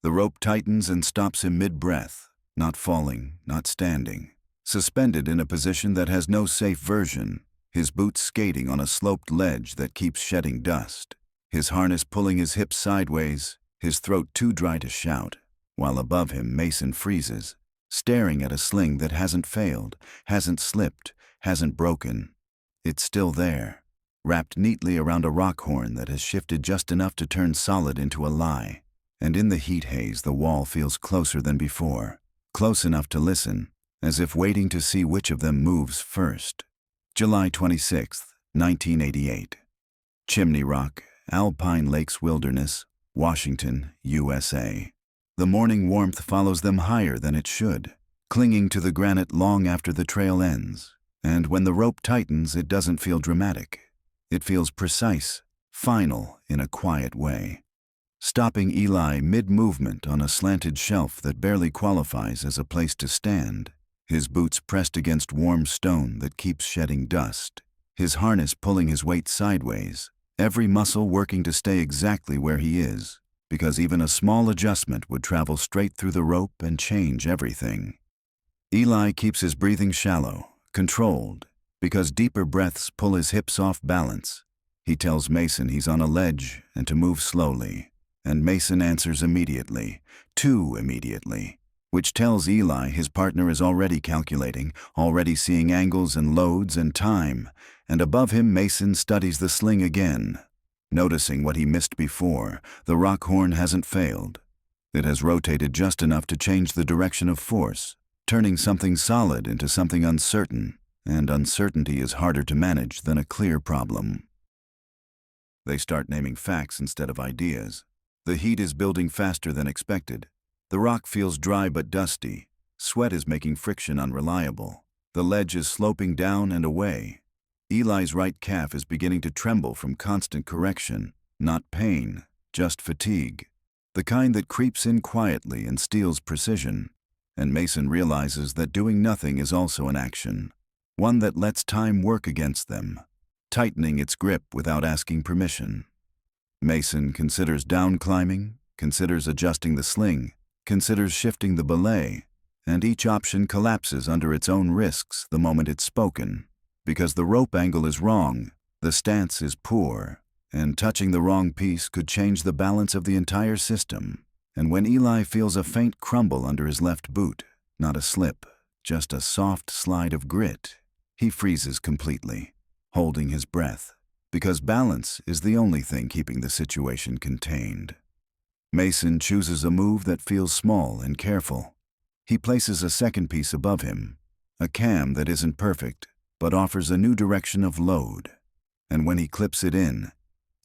The rope tightens and stops him mid-breath, not falling, not standing. Suspended in a position that has no safe version, his boots skating on a sloped ledge that keeps shedding dust. His harness pulling his hips sideways, his throat too dry to shout, while above him Mason freezes, staring at a sling that hasn't failed, hasn't slipped, hasn't broken. It's still there, wrapped neatly around a rock horn that has shifted just enough to turn solid into a lie. And in the heat haze, the wall feels closer than before, close enough to listen, as if waiting to see which of them moves first. July 26, 1988. Chimney Rock, Alpine Lakes Wilderness, Washington, USA. The morning warmth follows them higher than it should, clinging to the granite long after the trail ends. And when the rope tightens, it doesn't feel dramatic. It feels precise, final in a quiet way. Stopping Eli mid-movement on a slanted shelf that barely qualifies as a place to stand, his boots pressed against warm stone that keeps shedding dust, his harness pulling his weight sideways, every muscle working to stay exactly where he is, because even a small adjustment would travel straight through the rope and change everything. Eli keeps his breathing shallow, controlled, because deeper breaths pull his hips off balance. He tells Mason he's on a ledge and to move slowly, and Mason answers immediately, too immediately, which tells Eli his partner is already calculating, already seeing angles and loads and time, and above him Mason studies the sling again, noticing what he missed before. The rock horn hasn't failed. It has rotated just enough to change the direction of force, turning something solid into something uncertain, and uncertainty is harder to manage than a clear problem. They start naming facts instead of ideas. The heat is building faster than expected. The rock feels dry but dusty. Sweat is making friction unreliable. The ledge is sloping down and away. Eli's right calf is beginning to tremble from constant correction, not pain, just fatigue. The kind that creeps in quietly and steals precision. And Mason realizes that doing nothing is also an action, one that lets time work against them, tightening its grip without asking permission. Mason considers down climbing, considers adjusting the sling, considers shifting the belay, and each option collapses under its own risks the moment it's spoken, because the rope angle is wrong, the stance is poor, and touching the wrong piece could change the balance of the entire system. And when Eli feels a faint crumble under his left boot, not a slip, just a soft slide of grit, he freezes completely, holding his breath, because balance is the only thing keeping the situation contained. Mason chooses a move that feels small and careful. He places a second piece above him, a cam that isn't perfect, but offers a new direction of load. And when he clips it in,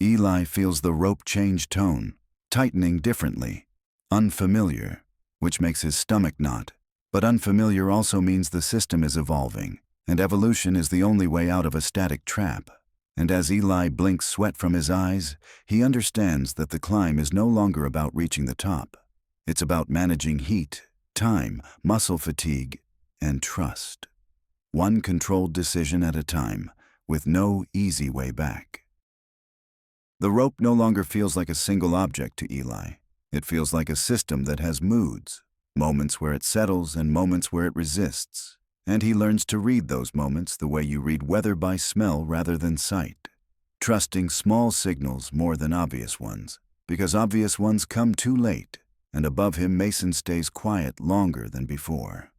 Eli feels the rope change tone, tightening differently, unfamiliar, which makes his stomach knot. But unfamiliar also means the system is evolving, and evolution is the only way out of a static trap. And as Eli blinks sweat from his eyes, he understands that the climb is no longer about reaching the top. It's about managing heat, time, muscle fatigue, and trust. One controlled decision at a time, with no easy way back. The rope no longer feels like a single object to Eli. It feels like a system that has moods, moments where it settles and moments where it resists. And he learns to read those moments the way you read weather by smell rather than sight, trusting small signals more than obvious ones, because obvious ones come too late. And above him Mason stays quiet longer than before.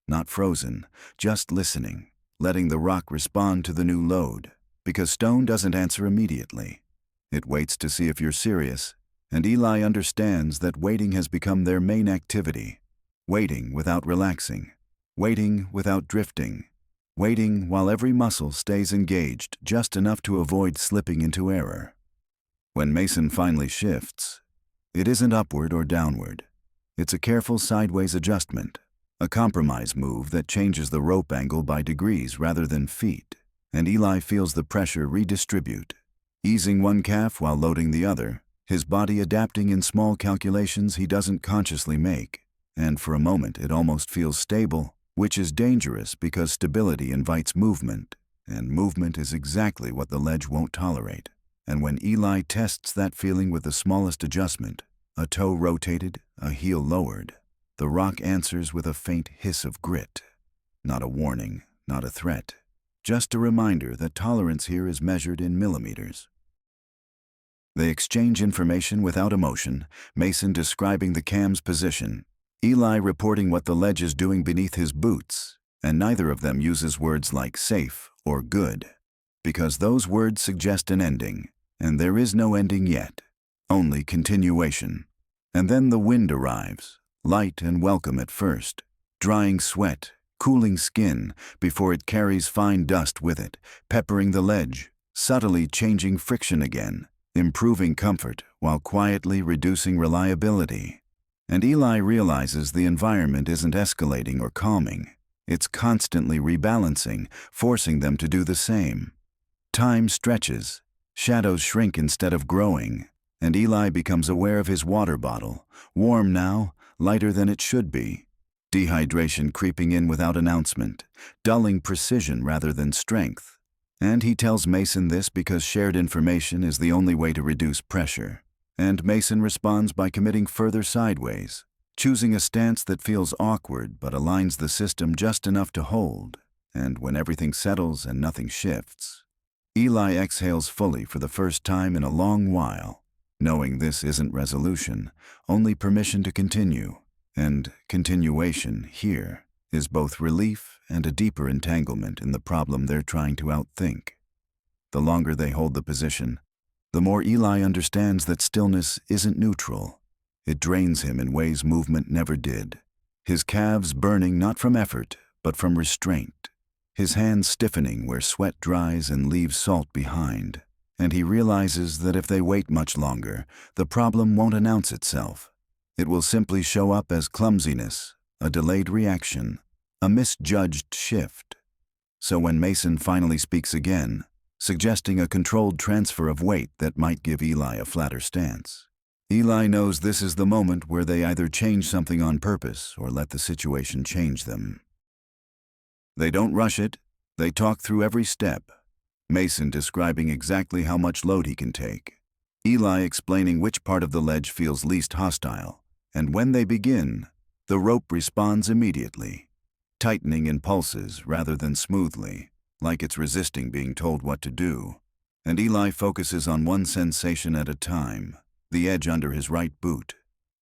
Not frozen, just listening, letting the rock respond to the new load, because stone doesn't answer immediately. It waits to see if you're serious, and Eli understands that waiting has become their main activity. Waiting without relaxing. Waiting without drifting, waiting while every muscle stays engaged just enough to avoid slipping into error. When Mason finally shifts, it isn't upward or downward. It's a careful sideways adjustment, a compromise move that changes the rope angle by degrees rather than feet, and Eli feels the pressure redistribute, easing one calf while loading the other, his body adapting in small calculations he doesn't consciously make, and for a moment it almost feels stable, which is dangerous because stability invites movement, and movement is exactly what the ledge won't tolerate. And when Eli tests that feeling with the smallest adjustment, A toe rotated, a heel lowered. The rock answers with a faint hiss of grit. Not a warning, not a threat. Just a reminder that tolerance here is measured in millimeters. They exchange information without emotion, Mason describing the cam's position, Eli reporting what the ledge is doing beneath his boots, and neither of them uses words like safe or good, because those words suggest an ending, and there is no ending yet, only continuation. And then the wind arrives, light and welcome at first, drying sweat, cooling skin, before it carries fine dust with it, peppering the ledge, subtly changing friction again, improving comfort while quietly reducing reliability. And Eli realizes the environment isn't escalating or calming. It's constantly rebalancing, forcing them to do the same. Time stretches, shadows shrink instead of growing, and Eli becomes aware of his water bottle, warm now, lighter than it should be. Dehydration creeping in without announcement, dulling precision rather than strength. And he tells Mason this because shared information is the only way to reduce pressure. And Mason responds by committing further sideways, choosing a stance that feels awkward but aligns the system just enough to hold. And when everything settles and nothing shifts, Eli exhales fully for the first time in a long while, knowing this isn't resolution, only permission to continue. And continuation here is both relief and a deeper entanglement in the problem they're trying to outthink. The longer they hold the position, the more Eli understands that stillness isn't neutral. It drains him in ways movement never did. His calves burning not from effort, but from restraint. His hands stiffening where sweat dries and leaves salt behind. And he realizes that if they wait much longer, the problem won't announce itself. It will simply show up as clumsiness, a delayed reaction, a misjudged shift. So when Mason finally speaks again, suggesting a controlled transfer of weight that might give Eli a flatter stance, Eli knows this is the moment where they either change something on purpose or let the situation change them. They don't rush it, they talk through every step, Mason describing exactly how much load he can take, Eli explaining which part of the ledge feels least hostile, and when they begin, the rope responds immediately, tightening in pulses rather than smoothly, like it's resisting being told what to do. And Eli focuses on one sensation at a time, the edge under his right boot,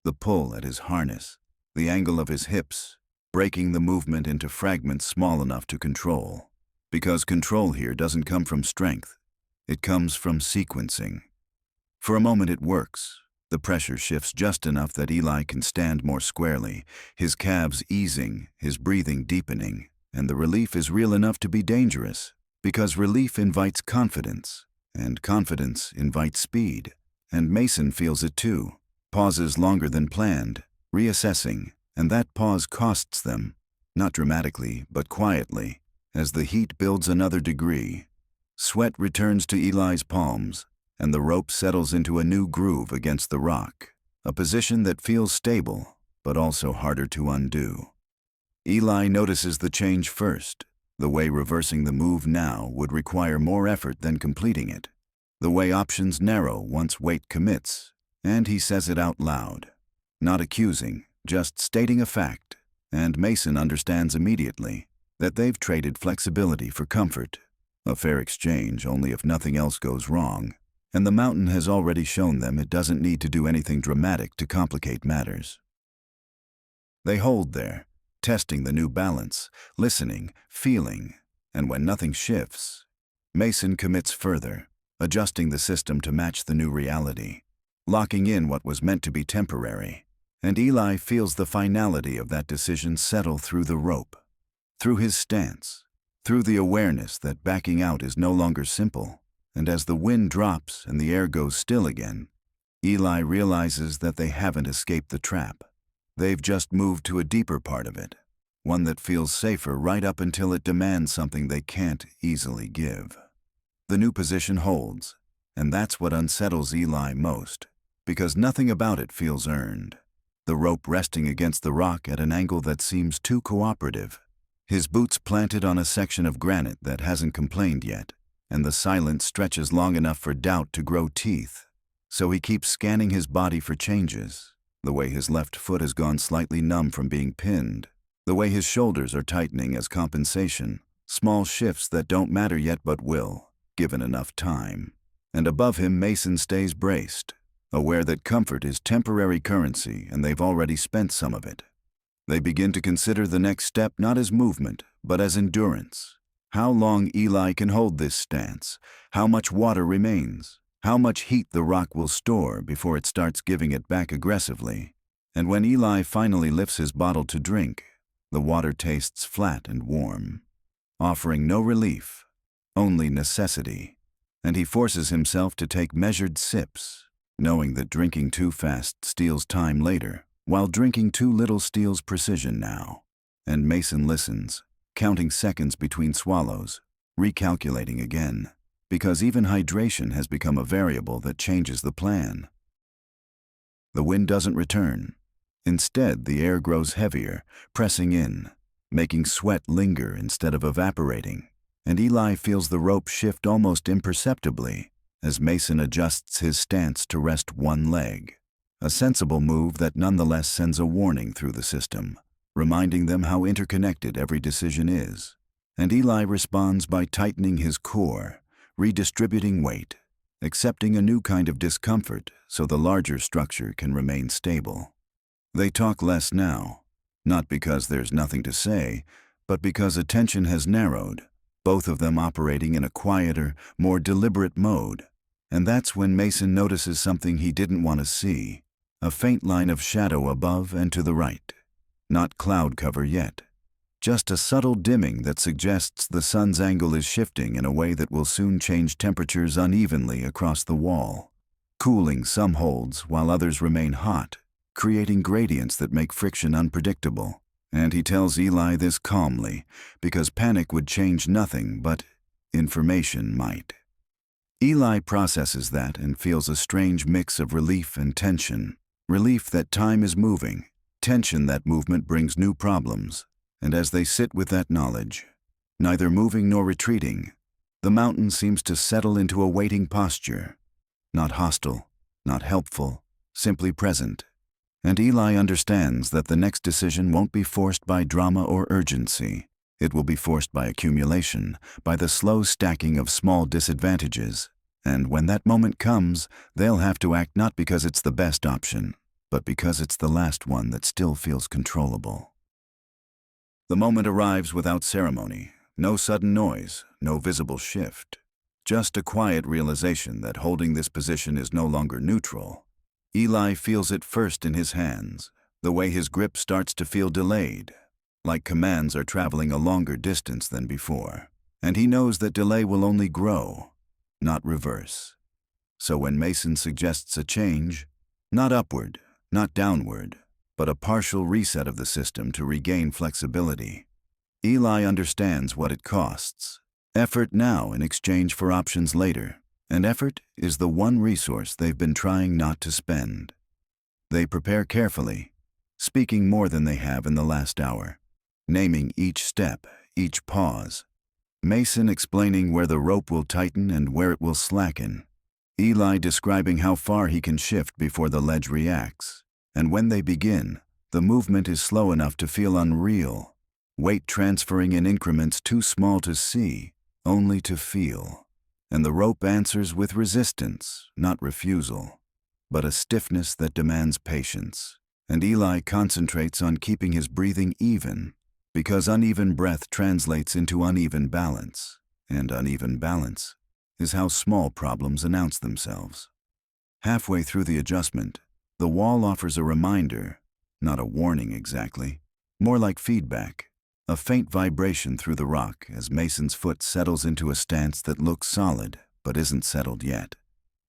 the pull at his harness, the angle of his hips, breaking the movement into fragments small enough to control. Because control here doesn't come from strength, it comes from sequencing. For a moment it works. The pressure shifts just enough that Eli can stand more squarely, his calves easing, his breathing deepening, and the relief is real enough to be dangerous, because relief invites confidence, and confidence invites speed. And Mason feels it too, pauses longer than planned, reassessing, and that pause costs them, not dramatically, but quietly, as the heat builds another degree. Sweat returns to Eli's palms, and the rope settles into a new groove against the rock, a position that feels stable, but also harder to undo. Eli notices the change first, the way reversing the move now would require more effort than completing it, the way options narrow once weight commits, and he says it out loud, not accusing, just stating a fact, and Mason understands immediately that they've traded flexibility for comfort, a fair exchange only if nothing else goes wrong. And the mountain has already shown them it doesn't need to do anything dramatic to complicate matters. They hold there, testing the new balance, listening, feeling, and when nothing shifts, Mason commits further, adjusting the system to match the new reality, locking in what was meant to be temporary, and Eli feels the finality of that decision settle through the rope, through his stance, through the awareness that backing out is no longer simple. And as the wind drops and the air goes still again, Eli realizes that they haven't escaped the trap. They've just moved to a deeper part of it, one that feels safer right up until it demands something they can't easily give. The new position holds, and that's what unsettles Eli most, because nothing about it feels earned. The rope resting against the rock at an angle that seems too cooperative, his boots planted on a section of granite that hasn't complained yet, and the silence stretches long enough for doubt to grow teeth. So he keeps scanning his body for changes. The way his left foot has gone slightly numb from being pinned. The way his shoulders are tightening as compensation. Small shifts that don't matter yet but will, given enough time. And above him, Mason stays braced, aware that comfort is temporary currency and they've already spent some of it. They begin to consider the next step not as movement, but as endurance. How long Eli can hold this stance, how much water remains, how much heat the rock will store before it starts giving it back aggressively. And when Eli finally lifts his bottle to drink, the water tastes flat and warm, offering no relief, only necessity. And he forces himself to take measured sips, knowing that drinking too fast steals time later, while drinking too little steals precision now. And Mason listens, counting seconds between swallows, recalculating again, because even hydration has become a variable that changes the plan. The wind doesn't return. Instead, the air grows heavier, pressing in, making sweat linger instead of evaporating. And Eli feels the rope shift almost imperceptibly as Mason adjusts his stance to rest one leg. A sensible move that nonetheless sends a warning through the system, reminding them how interconnected every decision is. And Eli responds by tightening his core, redistributing weight, accepting a new kind of discomfort so the larger structure can remain stable. They talk less now, not because there's nothing to say, but because attention has narrowed, both of them operating in a quieter, more deliberate mode. And that's when Mason notices something he didn't want to see, a faint line of shadow above and to the right. Not cloud cover yet, just a subtle dimming that suggests the sun's angle is shifting in a way that will soon change temperatures unevenly across the wall, cooling some holds while others remain hot, creating gradients that make friction unpredictable. And he tells Eli this calmly, because panic would change nothing, but information might. Eli processes that and feels a strange mix of relief and tension. Relief that time is moving, tension that movement brings new problems. And as they sit with that knowledge, neither moving nor retreating, the mountain seems to settle into a waiting posture. Not hostile, not helpful, simply present. And Eli understands that the next decision won't be forced by drama or urgency. It will be forced by accumulation, by the slow stacking of small disadvantages. And when that moment comes, they'll have to act not because it's the best option, but because it's the last one that still feels controllable. The moment arrives without ceremony, no sudden noise, no visible shift. Just a quiet realization that holding this position is no longer neutral. Eli feels it first in his hands, the way his grip starts to feel delayed, like commands are traveling a longer distance than before. And he knows that delay will only grow, not reverse. So when Mason suggests a change, not upward, not downward, but a partial reset of the system to regain flexibility, Eli understands what it costs. Effort now in exchange for options later. And effort is the one resource they've been trying not to spend. They prepare carefully, speaking more than they have in the last hour, naming each step, each pause. Mason explaining where the rope will tighten and where it will slacken. Eli describing how far he can shift before the ledge reacts. And when they begin, the movement is slow enough to feel unreal, weight transferring in increments too small to see, only to feel. And the rope answers with resistance, not refusal, but a stiffness that demands patience. And Eli concentrates on keeping his breathing even, because uneven breath translates into uneven balance, and uneven balance is how small problems announce themselves. Halfway through the adjustment, the wall offers a reminder, not a warning exactly, more like feedback. A faint vibration through the rock as Mason's foot settles into a stance that looks solid, but isn't settled yet.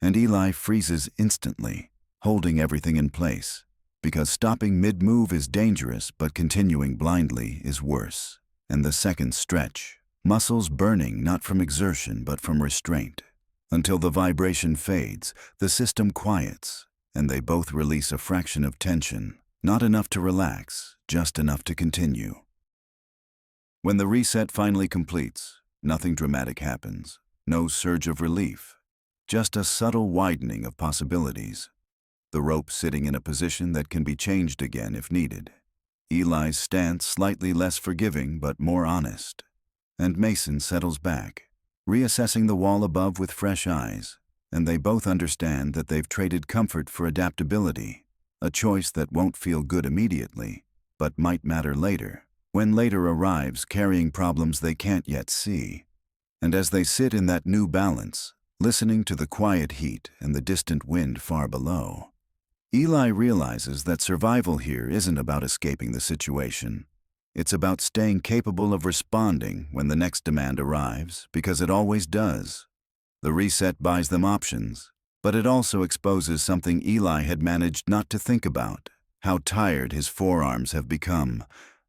And Eli freezes instantly, holding everything in place, because stopping mid-move is dangerous, but continuing blindly is worse. And the seconds stretch, muscles burning not from exertion but from restraint. Until the vibration fades, the system quiets, and they both release a fraction of tension, not enough to relax, just enough to continue. When the reset finally completes, nothing dramatic happens, no surge of relief, just a subtle widening of possibilities. The rope sitting in a position that can be changed again if needed. Eli's stance slightly less forgiving but more honest. And Mason settles back, reassessing the wall above with fresh eyes, and they both understand that they've traded comfort for adaptability, a choice that won't feel good immediately, but might matter later, when later arrives carrying problems they can't yet see. And as they sit in that new balance, listening to the quiet heat and the distant wind far below, Eli realizes that survival here isn't about escaping the situation. It's about staying capable of responding when the next demand arrives, because it always does. The reset buys them options, but it also exposes something Eli had managed not to think about: how tired his forearms have become,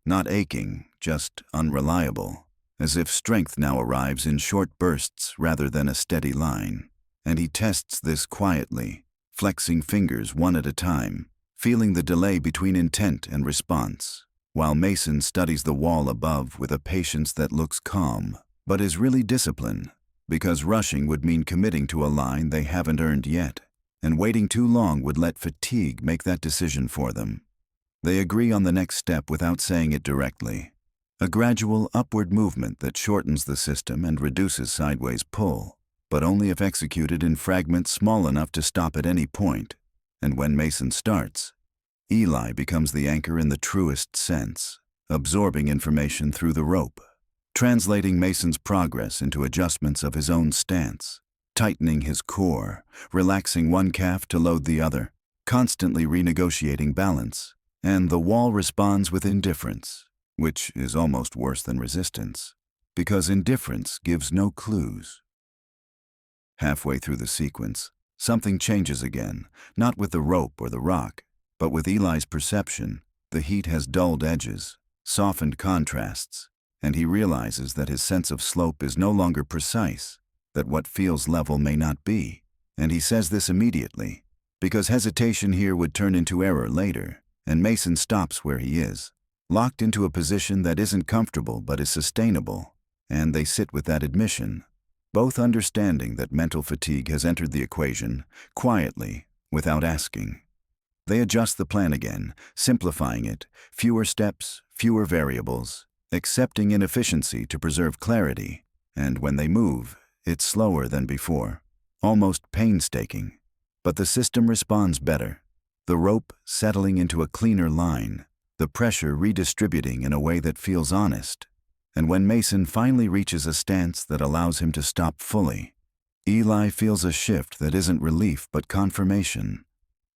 not aching, just unreliable, as if strength now arrives in short bursts rather than a steady line. And he tests this quietly, flexing fingers one at a time, feeling the delay between intent and response, while Mason studies the wall above with a patience that looks calm, but is really discipline, because rushing would mean committing to a line they haven't earned yet, and waiting too long would let fatigue make that decision for them. They agree on the next step without saying it directly, a gradual upward movement that shortens the system and reduces sideways pull, but only if executed in fragments small enough to stop at any point. And when Mason starts, Eli becomes the anchor in the truest sense, absorbing information through the rope, translating Mason's progress into adjustments of his own stance, tightening his core, relaxing one calf to load the other, constantly renegotiating balance, and the wall responds with indifference, which is almost worse than resistance, because indifference gives no clues. Halfway through the sequence, something changes again, not with the rope or the rock, but with Eli's perception. The heat has dulled edges, softened contrasts, and he realizes that his sense of slope is no longer precise, that what feels level may not be. And he says this immediately, because hesitation here would turn into error later, and Mason stops where he is, locked into a position that isn't comfortable but is sustainable, and they sit with that admission, both understanding that mental fatigue has entered the equation, quietly, without asking. They adjust the plan again, simplifying it, fewer steps, fewer variables, accepting inefficiency to preserve clarity, and when they move, it's slower than before, almost painstaking. But the system responds better, the rope settling into a cleaner line, the pressure redistributing in a way that feels honest. And when Mason finally reaches a stance that allows him to stop fully, Eli feels a shift that isn't relief but confirmation.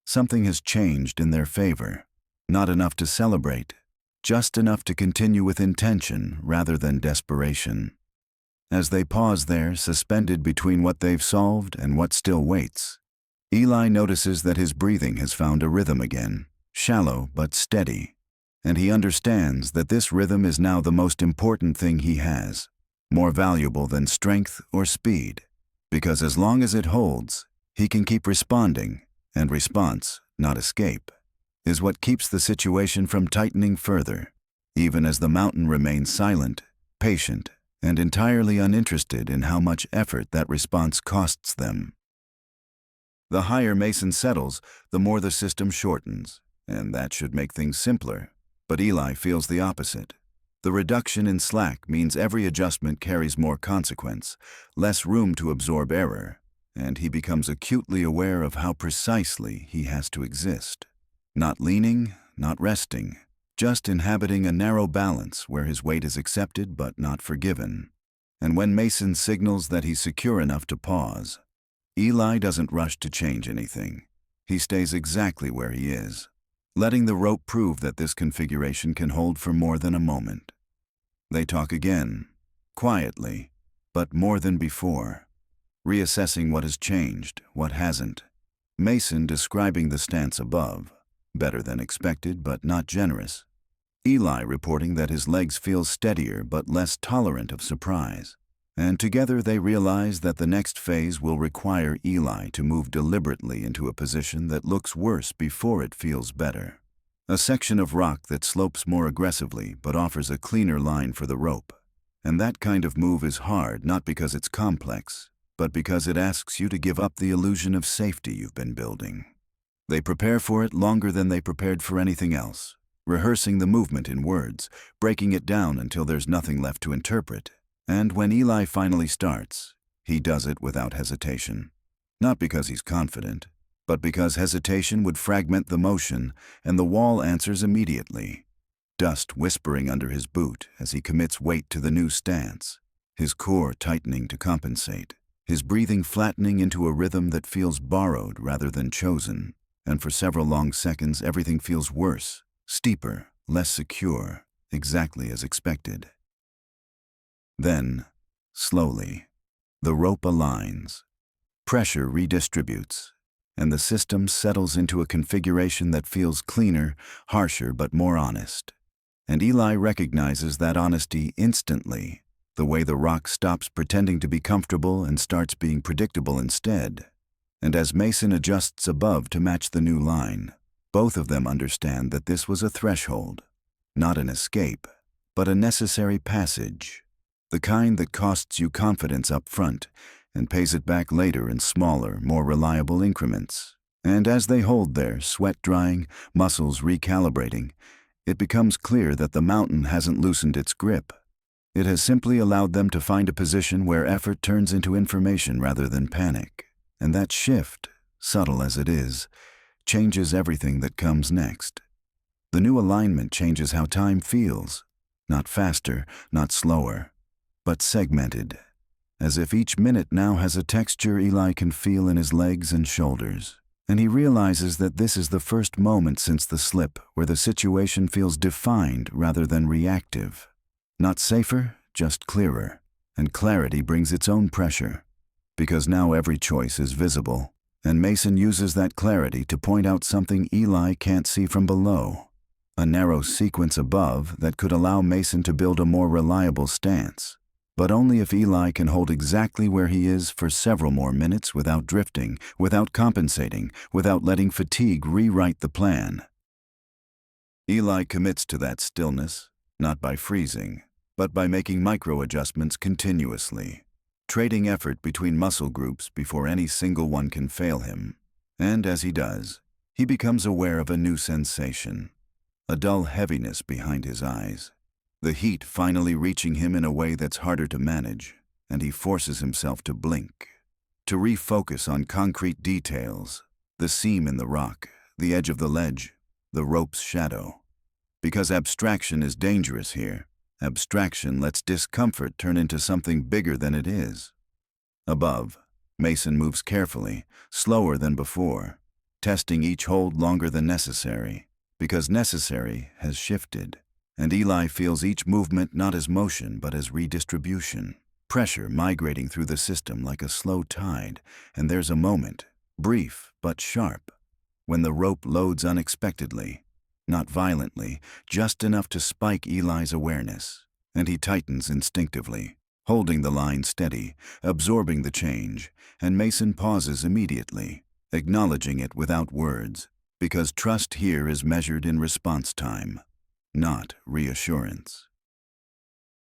Something has changed in their favor, not enough to celebrate, just enough to continue with intention rather than desperation. As they pause there, suspended between what they've solved and what still waits, Eli notices that his breathing has found a rhythm again, shallow but steady. And he understands that this rhythm is now the most important thing he has, more valuable than strength or speed, because as long as it holds, he can keep responding, and response, not escape, is what keeps the situation from tightening further, even as the mountain remains silent, patient, and entirely uninterested in how much effort that response costs them. The higher Mason settles, the more the system shortens, and that should make things simpler. But Eli feels the opposite. The reduction in slack means every adjustment carries more consequence, less room to absorb error, and he becomes acutely aware of how precisely he has to exist. Not leaning, not resting, just inhabiting a narrow balance where his weight is accepted but not forgiven. And when Mason signals that he's secure enough to pause, Eli doesn't rush to change anything. He stays exactly where he is, letting the rope prove that this configuration can hold for more than a moment. They talk again, quietly, but more than before, reassessing what has changed, what hasn't. Mason describing the stance above, better than expected but not generous. Eli reporting that his legs feel steadier but less tolerant of surprise. And together they realize that the next phase will require Eli to move deliberately into a position that looks worse before it feels better. A section of rock that slopes more aggressively but offers a cleaner line for the rope. And that kind of move is hard not because it's complex, but because it asks you to give up the illusion of safety you've been building. They prepare for it longer than they prepared for anything else, rehearsing the movement in words, breaking it down until there's nothing left to interpret. And when Eli finally starts, he does it without hesitation. Not because he's confident, but because hesitation would fragment the motion, and the wall answers immediately. Dust whispering under his boot as he commits weight to the new stance, his core tightening to compensate, his breathing flattening into a rhythm that feels borrowed rather than chosen, and for several long seconds everything feels worse, steeper, less secure, exactly as expected. Then, slowly, the rope aligns, pressure redistributes, and the system settles into a configuration that feels cleaner, harsher, but more honest. And Eli recognizes that honesty instantly, the way the rock stops pretending to be comfortable and starts being predictable instead. And as Mason adjusts above to match the new line, both of them understand that this was a threshold, not an escape, but a necessary passage, the kind that costs you confidence up front and pays it back later in smaller, more reliable increments. And as they hold there, sweat drying, muscles recalibrating, it becomes clear that the mountain hasn't loosened its grip. It has simply allowed them to find a position where effort turns into information rather than panic. And that shift, subtle as it is, changes everything that comes next. The new alignment changes how time feels, not faster, not slower, but segmented, as if each minute now has a texture Eli can feel in his legs and shoulders. And he realizes that this is the first moment since the slip where the situation feels defined rather than reactive. Not safer, just clearer. And clarity brings its own pressure, because now every choice is visible, and Mason uses that clarity to point out something Eli can't see from below. A narrow sequence above that could allow Mason to build a more reliable stance, but only if Eli can hold exactly where he is for several more minutes without drifting, without compensating, without letting fatigue rewrite the plan. Eli commits to that stillness, not by freezing, but by making micro-adjustments continuously, trading effort between muscle groups before any single one can fail him. And as he does, he becomes aware of a new sensation, a dull heaviness behind his eyes. The heat finally reaching him in a way that's harder to manage, and he forces himself to blink, to refocus on concrete details, the seam in the rock, the edge of the ledge, the rope's shadow. Because abstraction is dangerous here. Abstraction lets discomfort turn into something bigger than it is. Above, Mason moves carefully, slower than before, testing each hold longer than necessary, because necessary has shifted. And Eli feels each movement not as motion but as redistribution, pressure migrating through the system like a slow tide, and there's a moment, brief but sharp, when the rope loads unexpectedly, not violently, just enough to spike Eli's awareness, and he tightens instinctively, holding the line steady, absorbing the change, and Mason pauses immediately, acknowledging it without words, because trust here is measured in response time, not reassurance.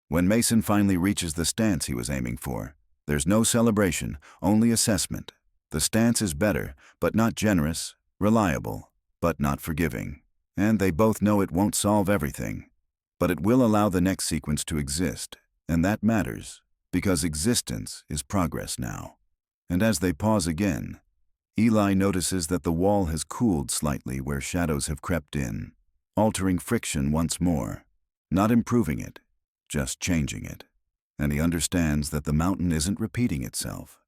When Mason finally reaches the stance he was aiming for, there's no celebration, only assessment. The stance is better, but not generous, reliable, but not forgiving. And they both know it won't solve everything, but it will allow the next sequence to exist, and that matters, because existence is progress now. And as they pause again, Eli notices that the wall has cooled slightly where shadows have crept in, altering friction once more, not improving it, just changing it. And he understands that the mountain isn't repeating itself.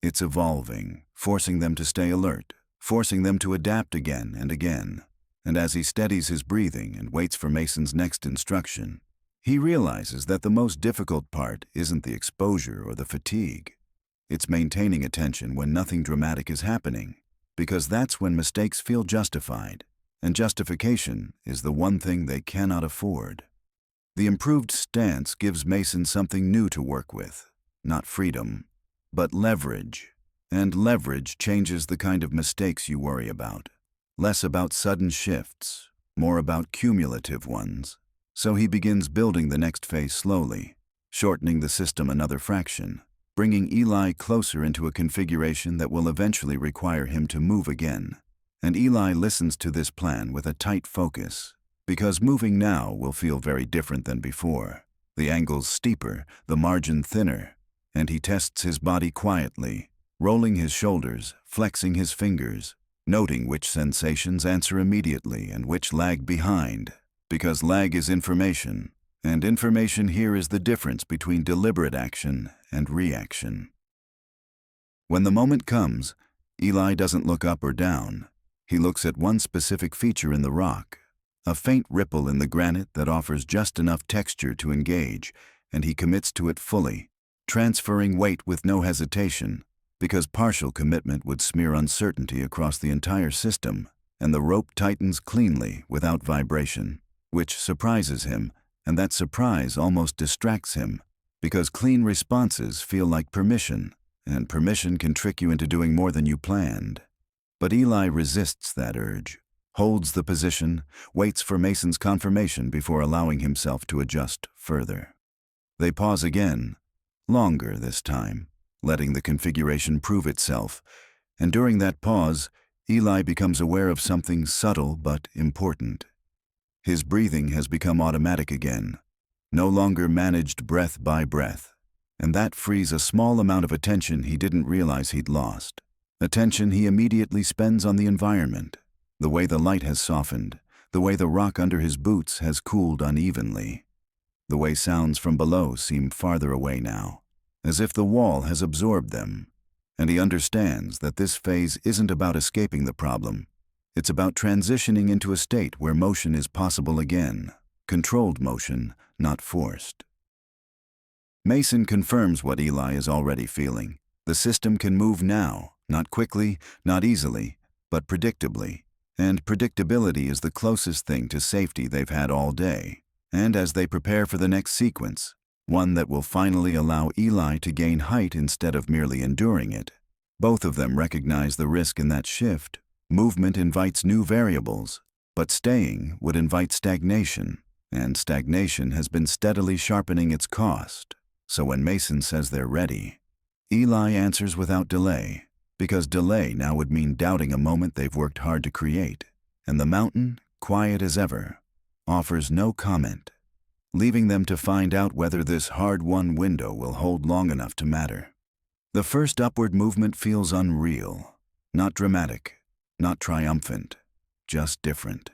It's evolving, forcing them to stay alert, forcing them to adapt again and again. And as he steadies his breathing and waits for Mason's next instruction, he realizes that the most difficult part isn't the exposure or the fatigue. It's maintaining attention when nothing dramatic is happening, because that's when mistakes feel justified. And justification is the one thing they cannot afford. The improved stance gives Mason something new to work with, not freedom, but leverage. And leverage changes the kind of mistakes you worry about. Less about sudden shifts, more about cumulative ones. So he begins building the next phase slowly, shortening the system another fraction, bringing Eli closer into a configuration that will eventually require him to move again. And Eli listens to this plan with a tight focus, because moving now will feel very different than before. The angle's steeper, the margin thinner, and he tests his body quietly, rolling his shoulders, flexing his fingers, noting which sensations answer immediately and which lag behind, because lag is information, and information here is the difference between deliberate action and reaction. When the moment comes, Eli doesn't look up or down. He looks at one specific feature in the rock, a faint ripple in the granite that offers just enough texture to engage, and he commits to it fully, transferring weight with no hesitation, because partial commitment would smear uncertainty across the entire system, and the rope tightens cleanly without vibration, which surprises him, and that surprise almost distracts him, because clean responses feel like permission, and permission can trick you into doing more than you planned. But Eli resists that urge, holds the position, waits for Mason's confirmation before allowing himself to adjust further. They pause again, longer this time, letting the configuration prove itself, and during that pause, Eli becomes aware of something subtle but important. His breathing has become automatic again, no longer managed breath by breath, and that frees a small amount of attention he didn't realize he'd lost. Attention he immediately spends on the environment, the way the light has softened, the way the rock under his boots has cooled unevenly, the way sounds from below seem farther away now, as if the wall has absorbed them, and he understands that this phase isn't about escaping the problem. It's about transitioning into a state where motion is possible again, controlled motion, not forced. Mason confirms what Eli is already feeling. The system can move now, not quickly, not easily, but predictably. And predictability is the closest thing to safety they've had all day. And as they prepare for the next sequence, one that will finally allow Eli to gain height instead of merely enduring it, both of them recognize the risk in that shift. Movement invites new variables, but staying would invite stagnation, and stagnation has been steadily sharpening its cost. So when Mason says they're ready, Eli answers without delay, because delay now would mean doubting a moment they've worked hard to create, and the mountain, quiet as ever, offers no comment, leaving them to find out whether this hard-won window will hold long enough to matter. The first upward movement feels unreal, not dramatic, not triumphant, just different.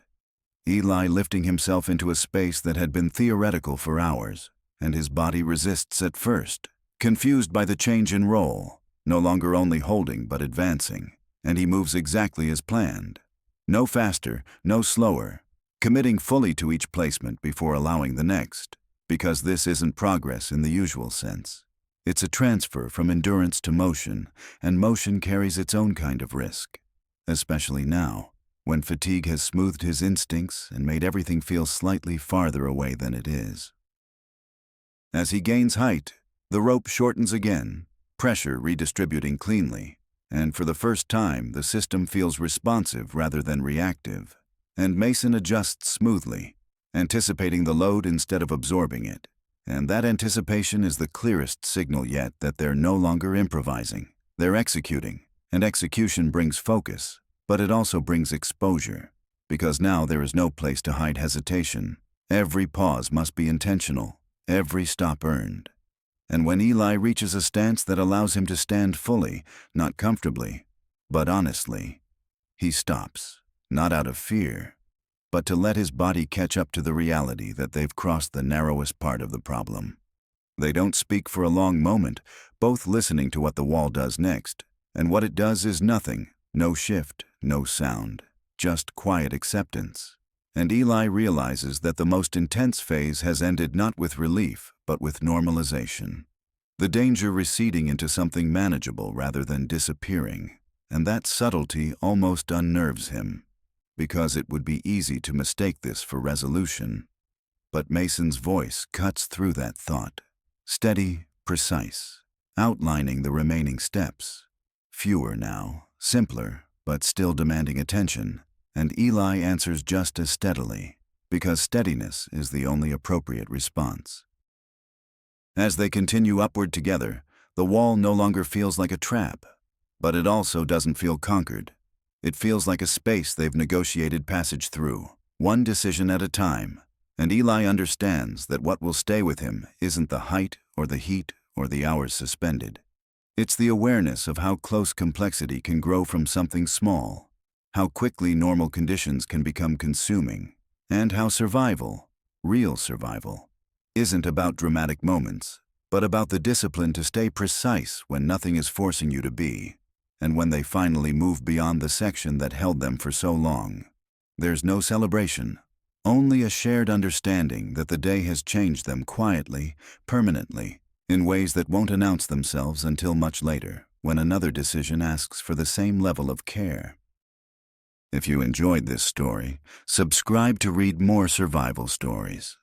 Eli lifting himself into a space that had been theoretical for hours, and his body resists at first, confused by the change in role, no longer only holding but advancing, and he moves exactly as planned. No faster, no slower, committing fully to each placement before allowing the next, because this isn't progress in the usual sense. It's a transfer from endurance to motion, and motion carries its own kind of risk, especially now, when fatigue has smoothed his instincts and made everything feel slightly farther away than it is. As he gains height, the rope shortens again, pressure redistributing cleanly, and for the first time the system feels responsive rather than reactive, and Mason adjusts smoothly, anticipating the load instead of absorbing it, and that anticipation is the clearest signal yet that they're no longer improvising, they're executing, and execution brings focus, but it also brings exposure, because now there is no place to hide hesitation. Every pause must be intentional, every stop earned. And when Eli reaches a stance that allows him to stand fully, not comfortably, but honestly, he stops, not out of fear, but to let his body catch up to the reality that they've crossed the narrowest part of the problem. They don't speak for a long moment, both listening to what the wall does next, and what it does is nothing, no shift, no sound, just quiet acceptance. And Eli realizes that the most intense phase has ended not with relief, but with normalization. The danger receding into something manageable rather than disappearing, and that subtlety almost unnerves him, because it would be easy to mistake this for resolution. But Mason's voice cuts through that thought, steady, precise, outlining the remaining steps. Fewer now, simpler, but still demanding attention, and Eli answers just as steadily, because steadiness is the only appropriate response. As they continue upward together, The wall no longer feels like a trap, but it also doesn't feel conquered. It feels like a space they've negotiated passage through, one decision at a time, and Eli understands that what will stay with him isn't the height or the heat or the hours suspended. It's the awareness of how close complexity can grow from something small, how quickly normal conditions can become consuming, and how survival, real survival, isn't about dramatic moments, but about the discipline to stay precise when nothing is forcing you to be, and when they finally move beyond the section that held them for so long. There's no celebration, only a shared understanding that the day has changed them quietly, permanently, in ways that won't announce themselves until much later, when another decision asks for the same level of care. If you enjoyed this story, subscribe to read more survival stories.